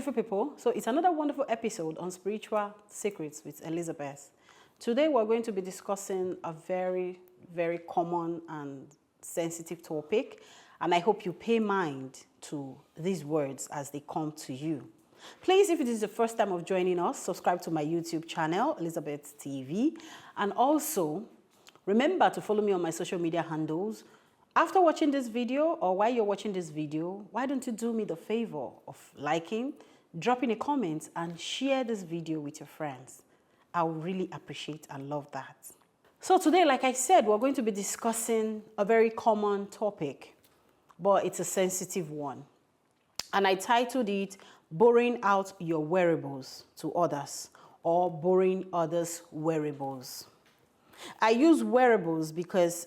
beautiful people. So it's another wonderful episode on Spiritual Secrets with Elizabeth. Today we're going to be discussing a very, very common and sensitive topic. And I hope you pay mind to these words as they come to you. Please, if it is the first time of joining us, subscribe to my YouTube channel, Elizabeth TV. And also, remember to follow me on my social media handles. After watching this video, or while you're watching this video, why don't you do me the favor of liking, dropping a comment, and share this video with your friends. I would really appreciate and love that. So today, like I said, we're going to be discussing a very common topic, but it's a sensitive one. And I titled it, Borrowing Out Your Wearables to Others, or Borrowing Others' Wearables. I use wearables because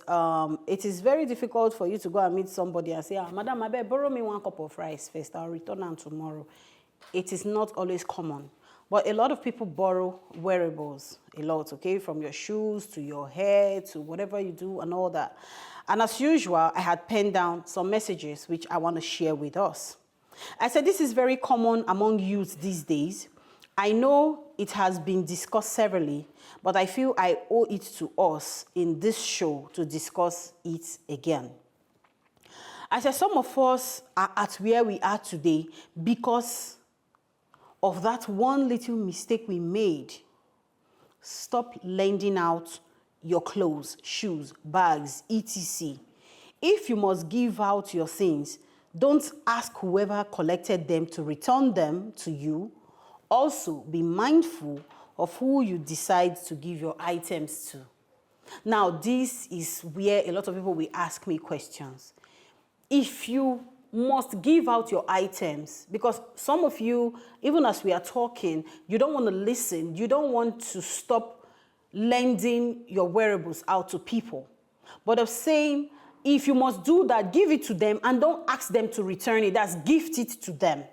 it is very difficult for you to go and meet somebody and say, Madam, I beg, borrow me 1 cup of rice first, I'll return them tomorrow. It is not always common. But a lot of people borrow wearables a lot, okay? From your shoes to your hair to whatever you do and all that. And as usual, I had penned down some messages which I want to share with us. I said this is very common among youth these days. I know it has been discussed severally, but I feel I owe it to us in this show to discuss it again. I said some of us are at where we are today because of that one little mistake we made. Stop lending out your clothes, shoes, bags, etc. If you must give out your things, don't ask whoever collected them to return them to you. Also, be mindful of who you decide to give your items to. Now, this is where a lot of people will ask me questions. If you must give out your items, because some of you, even as we are talking, you don't want to listen, you don't want to stop lending your wearables out to people. But I'm saying, if you must do that, give it to them and don't ask them to return it. That's gift it to them.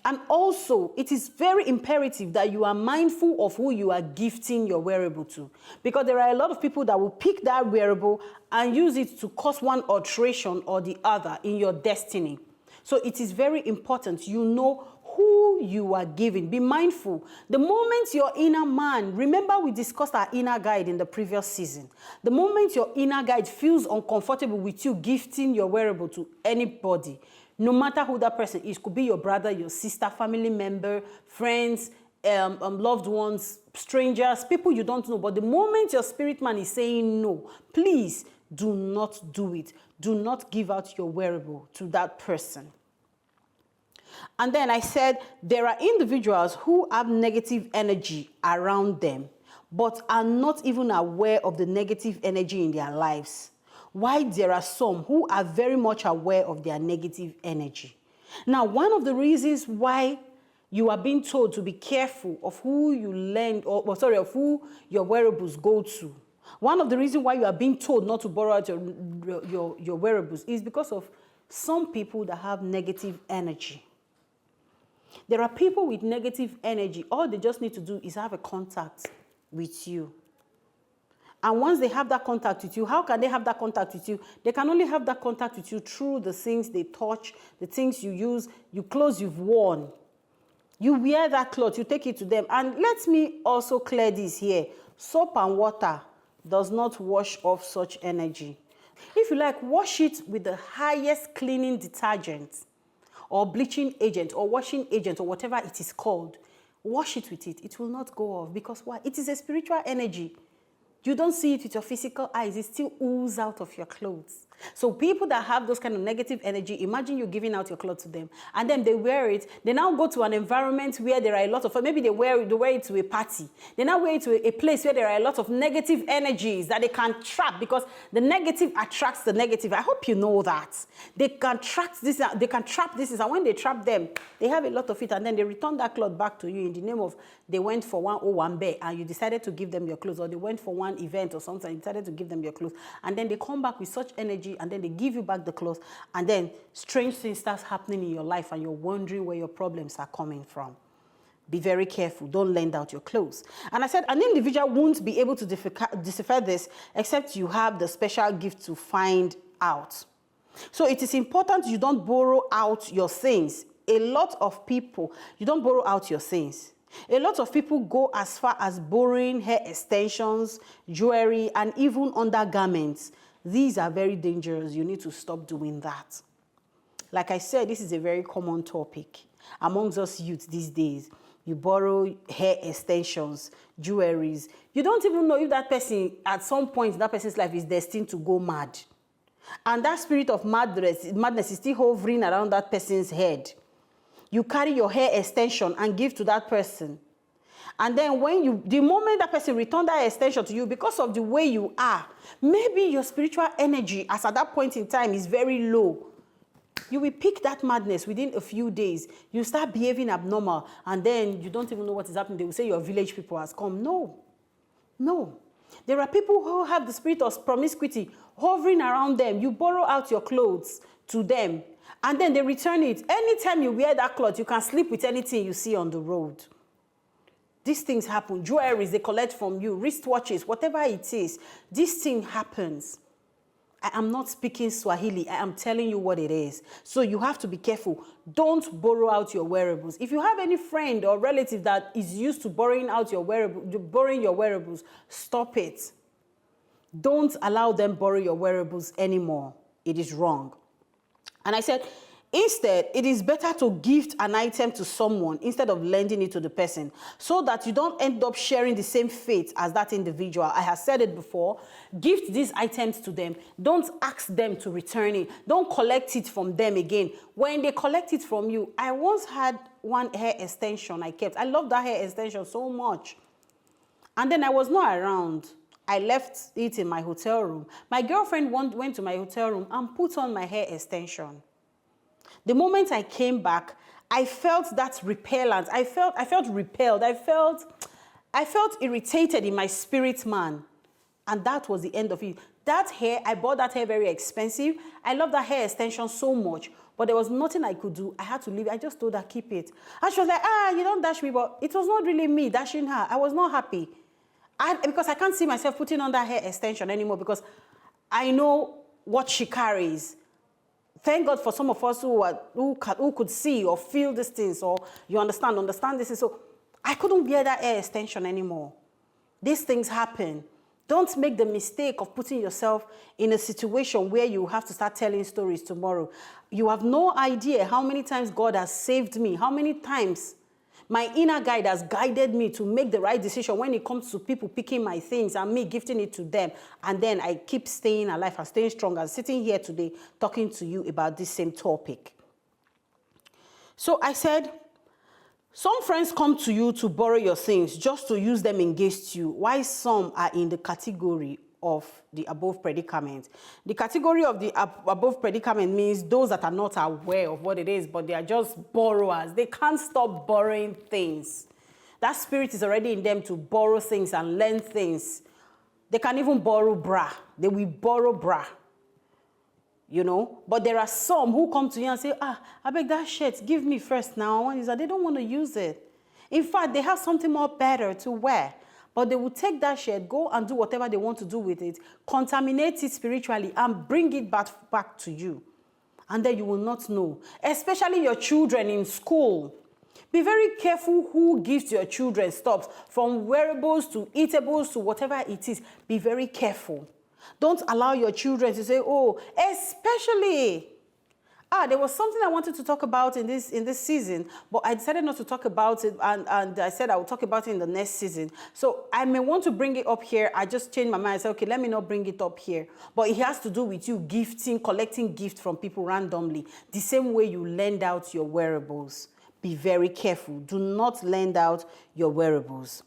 And also, it is very imperative that you are mindful of who you are gifting your wearable to. Because there are a lot of people that will pick that wearable and use it to cause one alteration or the other in your destiny. So it is very important you know who you are giving. Be mindful. The moment your inner man, remember we discussed our inner guide in the previous season. The moment your inner guide feels uncomfortable with you gifting your wearable to anybody, no matter who that person is, could be your brother, your sister, family member, friends, loved ones, strangers, people you don't know. But the moment your spirit man is saying no, please do not do it. Do not give out your wearable to that person. And then I said, there are individuals who have negative energy around them, but are not even aware of the negative energy in their lives. Why there are some who are very much aware of their negative energy. Now, one of the reasons why you are being told to be careful of who you lend, of who your wearables go to. One of the reasons why you are being told not to borrow out your wearables is because of some people that have negative energy. There are people with negative energy. All they just need to do is have a contact with you. And once they have that contact with you, how can they have that contact with you? They can only have that contact with you through the things they touch, the things you use, your clothes you've worn. You wear that cloth, you take it to them. And let me also clear this here. Soap and water does not wash off such energy. If you like, wash it with the highest cleaning detergent or bleaching agent or washing agent or whatever it is called. Wash it with it. It will not go off because why? It is a spiritual energy. You don't see it with your physical eyes. It still oozes out of your clothes. So people that have those kind of negative energy, imagine you giving out your clothes to them. And then they wear it. They now go to an environment where there are a lot of, maybe they wear it to a party. They now wear it to a place where there are a lot of negative energies that they can trap because the negative attracts the negative. I hope you know that. They can trap this, and when they trap them, they have a lot of it, and then they return that cloth back to you in the name of they went for one bear and you decided to give them your clothes, or they went for one event or something and you decided to give them your clothes, and then they come back with such energy and then they give you back the clothes, and then strange things starts happening in your life and you're wondering where your problems are coming from. Be very careful. Don't lend out your clothes. And I said an individual won't be able to decipher this except you have the special gift to find out. So it is important you don't borrow out your things a lot of people, you don't borrow out your things. A lot of people go as far as borrowing hair extensions, jewelry, and even undergarments. These are very dangerous. You need to stop doing that. Like I said, this is a very common topic amongst us youth these days. You borrow hair extensions, jewelries. You don't even know if that person, at some point in that person's life, is destined to go mad. And that spirit of madness is still hovering around that person's head. You carry your hair extension and give to that person. And then the moment that person returns that extension to you, because of the way you are, maybe your spiritual energy, as at that point in time, is very low. You will pick that madness within a few days. You start behaving abnormal, and then you don't even know what is happening. They will say your village people has come. No. No. There are people who have the spirit of promiscuity hovering around them. You borrow out your clothes to them, and then they return it. Anytime you wear that cloth, you can sleep with anything you see on the road. These things happen. Jewelries, they collect from you. Wristwatches, whatever it is. This thing happens. I am not speaking Swahili. I am telling you what it is. So you have to be careful. Don't borrow out your wearables. If you have any friend or relative that is used to borrowing your wearables, stop it. Don't allow them borrow your wearables anymore. It is wrong. And I said, instead, it is better to gift an item to someone instead of lending it to the person, so that you don't end up sharing the same fate as that individual. I have said it before. Gift these items to them. Don't ask them to return it. Don't collect it from them again. When they collect it from you, I once had one hair extension I kept. I love that hair extension so much. And then I was not around. I left it in my hotel room. My girlfriend went to my hotel room and put on my hair extension. The moment I came back, I felt that repellent. I felt repelled. I felt irritated in my spirit, man. And that was the end of it. That hair, I bought that hair very expensive. I love that hair extension so much. But there was nothing I could do. I had to leave it. I just told her, keep it. And she was like, you don't dash me. But it was not really me dashing her. I was not happy. Because I can't see myself putting on that hair extension anymore, because I know what she carries. Thank God for some of us who could see or feel these things, or you understand this. So I couldn't wear that hair extension anymore. These things happen. Don't make the mistake of putting yourself in a situation where you have to start telling stories tomorrow. You have no idea how many times God has saved me, how many times my inner guide has guided me to make the right decision when it comes to people picking my things and me gifting it to them. And then I keep staying alive and staying strong and sitting here today talking to you about this same topic. So I said, some friends come to you to borrow your things just to use them against you, while some are in the category of the above predicament. The category of the above predicament means those that are not aware of what it is, but they are just borrowers. They can't stop borrowing things. That spirit is already in them to borrow things and learn things. They can even borrow bra. They will borrow bra. You know, but there are some who come to you and say, I beg that shirt, give me first now. One is that they don't want to use it. In fact, they have something more better to wear. But they will take that shirt, go and do whatever they want to do with it, contaminate it spiritually, and bring it back to you. And then you will not know. Especially your children in school. Be very careful who gives your children stuff, from wearables to eatables to whatever it is. Be very careful. Don't allow your children to say, especially... there was something I wanted to talk about in this season, but I decided not to talk about it, and I said I will talk about it in the next season. So I may want to bring it up here. I just changed my mind. I said, okay, let me not bring it up here. But it has to do with you collecting gifts from people randomly, the same way you lend out your wearables. Be very careful. Do not lend out your wearables.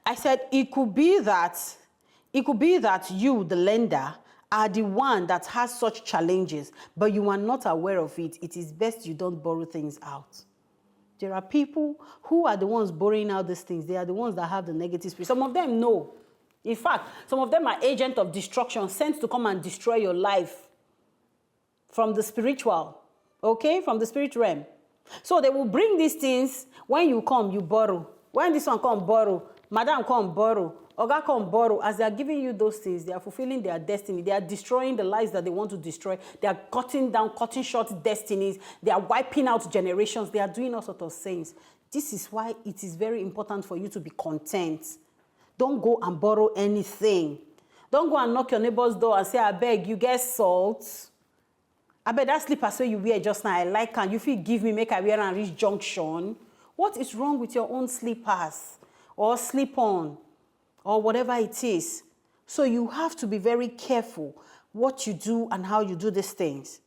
I said it could be that you, the lender, are the one that has such challenges, but you are not aware of it. It is best you don't borrow things out. There are people who are the ones borrowing out these things. They are the ones that have the negative spirit. Some of them know. In fact, some of them are agents of destruction, sent to come and destroy your life from the spiritual, okay, from the spirit realm. So they will bring these things. When you come, you borrow. When this one come, borrow. Madam come, borrow. Oga come borrow. As they are giving you those things, they are fulfilling their destiny. They are destroying the lives that they want to destroy. They are cutting short destinies. They are wiping out generations. They are doing all sorts of things. This is why it is very important for you to be content. Don't go and borrow anything. Don't go and knock your neighbor's door and say, I beg, you get salt. I bet that slipper so you wear just now, I like, and you feel give me, make I wear and reach junction. What is wrong with your own slippers or slip-on or whatever it is? So you have to be very careful what you do and how you do these things.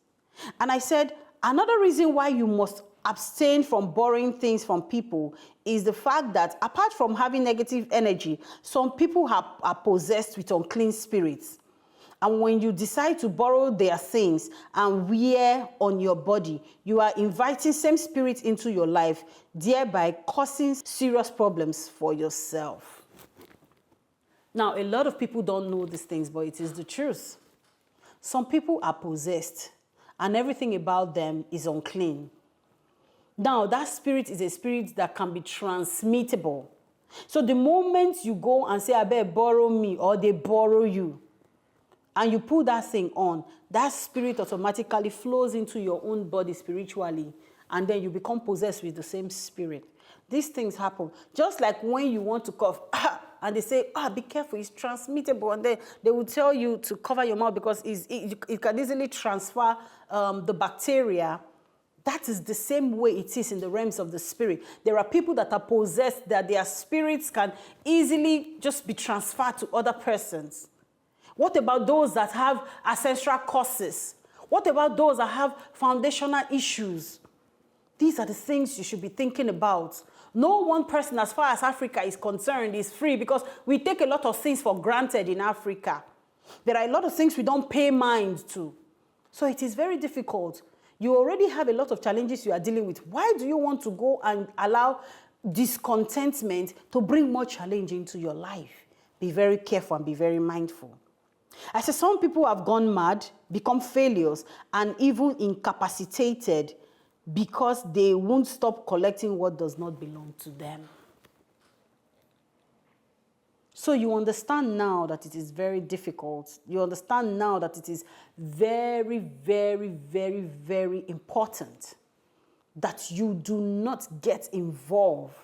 And I said, another reason why you must abstain from borrowing things from people is the fact that apart from having negative energy, some people are possessed with unclean spirits. And when you decide to borrow their things and wear on your body, you are inviting same spirit into your life, thereby causing serious problems for yourself. Now, a lot of people don't know these things, but it is the truth. Some people are possessed and everything about them is unclean. Now, that spirit is a spirit that can be transmittable. So the moment you go and say, I better borrow me, or they borrow you, and you put that thing on, that spirit automatically flows into your own body spiritually, and then you become possessed with the same spirit. These things happen. Just like when you want to cough, and they say, be careful, it's transmittable. And then they will tell you to cover your mouth because it can easily transfer the bacteria. That is the same way it is in the realms of the spirit. There are people that are possessed, that their spirits can easily just be transferred to other persons. What about those that have ancestral curses? What about those that have foundational issues? These are the things you should be thinking about. No one person, as far as Africa is concerned, is free because we take a lot of things for granted in Africa. There are a lot of things we don't pay mind to. So it is very difficult. You already have a lot of challenges you are dealing with. Why do you want to go and allow discontentment to bring more challenge into your life? Be very careful and be very mindful. I said some people have gone mad, become failures, and even incapacitated because they won't stop collecting what does not belong to them. So you understand now that it is very difficult. You understand now that it is very, very, very, very important that you do not get involved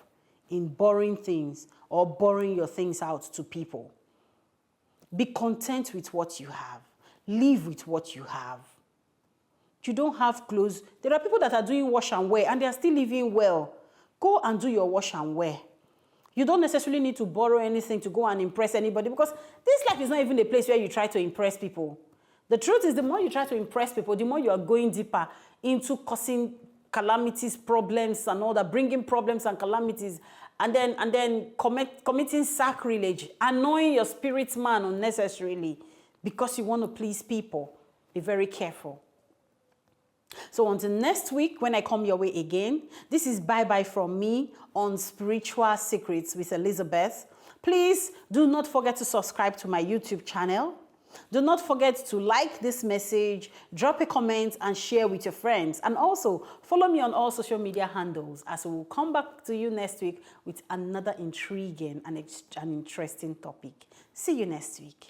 in borrowing things or borrowing your things out to people. Be content with what you have. Live with what you have. You don't have clothes. There are people that are doing wash and wear and they are still living well. Go and do your wash and wear. You don't necessarily need to borrow anything to go and impress anybody because this life is not even a place where you try to impress people. The truth is the more you try to impress people, the more you are going deeper into causing calamities, problems and all that, bringing problems and calamities, and then committing sacrilege, annoying your spirit man unnecessarily because you want to please people. Be very careful. So until next week, when I come your way again, this is bye-bye from me on Spiritual Secrets with Elizabeth. Please do not forget to subscribe to my YouTube channel. Do not forget to like this message, drop a comment, and share with your friends. And also, follow me on all social media handles as we will come back to you next week with another intriguing and interesting topic. See you next week.